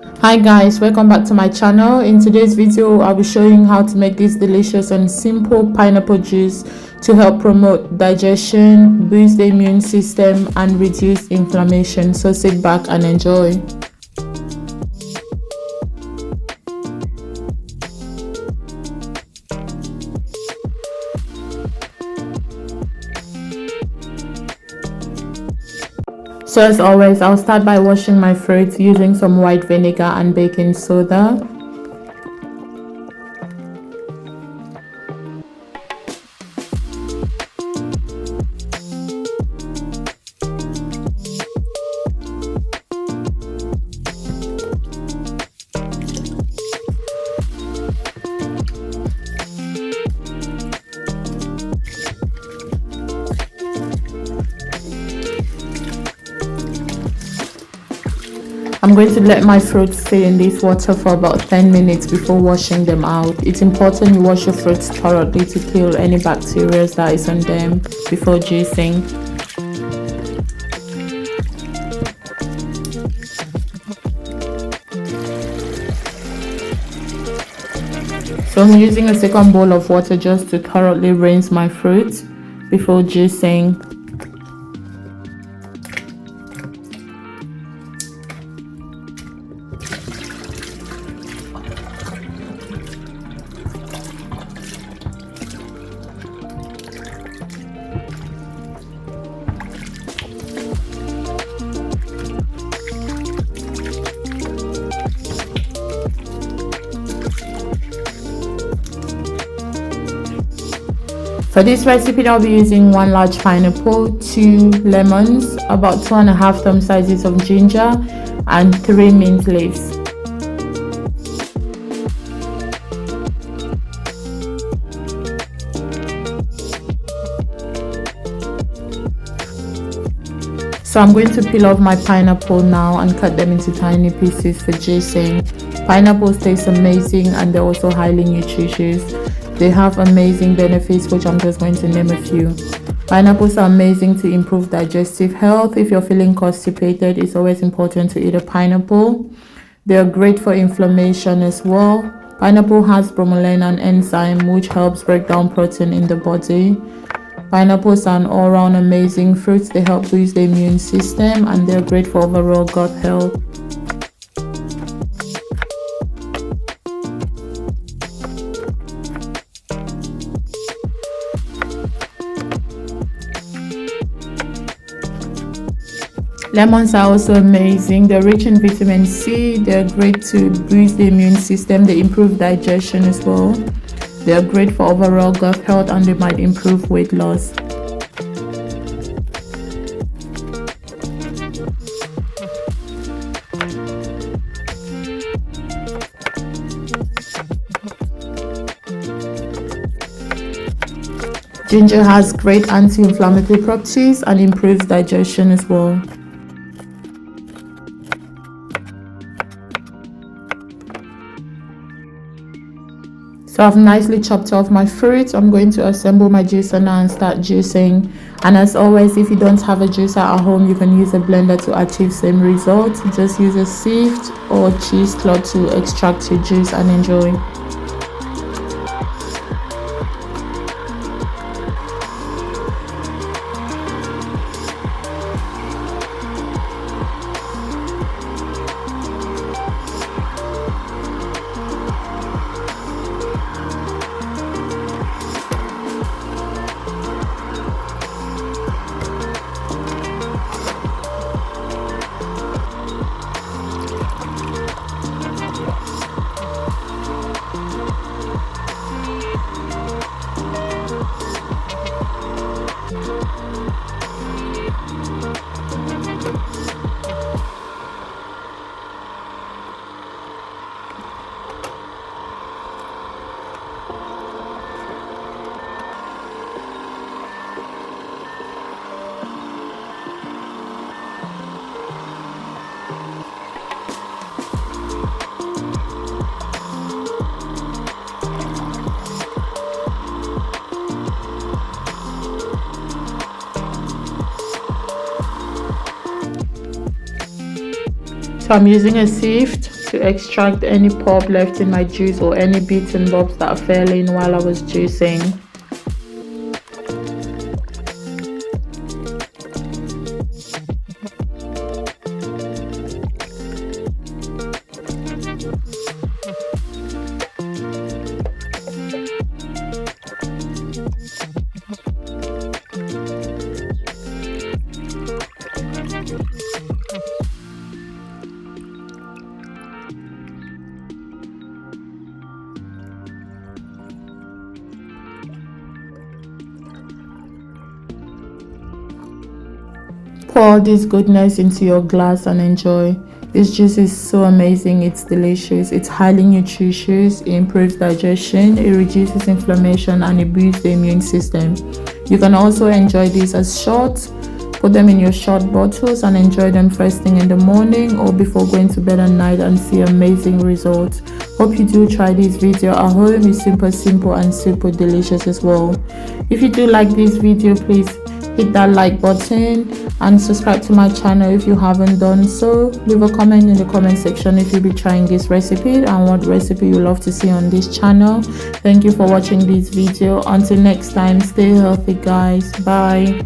Hi guys, welcome back to my channel. In today's video I'll be showing how to make this delicious and simple pineapple juice to help promote digestion, boost the immune system and reduce inflammation. So sit back and enjoy. So as always, I'll start by washing my fruits using some white vinegar and baking soda. I'm going to let my fruits stay in this water for about 10 minutes before washing them out. It's important you wash your fruits thoroughly to kill any bacteria that is on them before juicing. So I'm using a second bowl of water just to thoroughly rinse my fruits before juicing. For this recipe, I'll be using 1 large pineapple, 2 lemons, about 2.5 thumb sizes of ginger, and 3 mint leaves. So I'm going to peel off my pineapple now and cut them into tiny pieces for juicing. Pineapples taste amazing and they're also highly nutritious. They have amazing benefits, which I'm just going to name a few. Pineapples are amazing to improve digestive health. If you're feeling constipated, it's always important to eat a pineapple. They're great for inflammation as well. Pineapple has bromelain, an enzyme which helps break down protein in the body. Pineapples are an all-round amazing fruit. They help boost the immune system and they're great for overall gut health. Lemons are also amazing. They're rich in vitamin C. They're great to boost the immune system. They improve digestion as well. They're great for overall gut health and they might improve weight loss. Ginger has great anti-inflammatory properties and improves digestion as well. So I've nicely chopped off my fruits. I'm going to assemble my juicer now and start juicing. And as always, if you don't have a juicer at home, you can use a blender to achieve same result. Just use a sieve or cheesecloth to extract your juice and enjoy. So I'm using a sieve to extract any pulp left in my juice or any bits and bobs that fell in while I was juicing. Pour this goodness into your glass and enjoy. This juice is so amazing, it's delicious, it's highly nutritious, it improves digestion, it reduces inflammation, and it boosts the immune system. You can also enjoy this as shots. Put them in your shot bottles and enjoy them first thing in the morning or before going to bed at night and see amazing results. Hope you do try this video at home. It's super simple and super delicious as well. If you do like this video, please hit that like button and subscribe to my channel if you haven't done so. Leave a comment in the comment section if you'll be trying this recipe and what recipe you love to see on this channel. Thank you for watching this video. Until next time, stay healthy guys. Bye.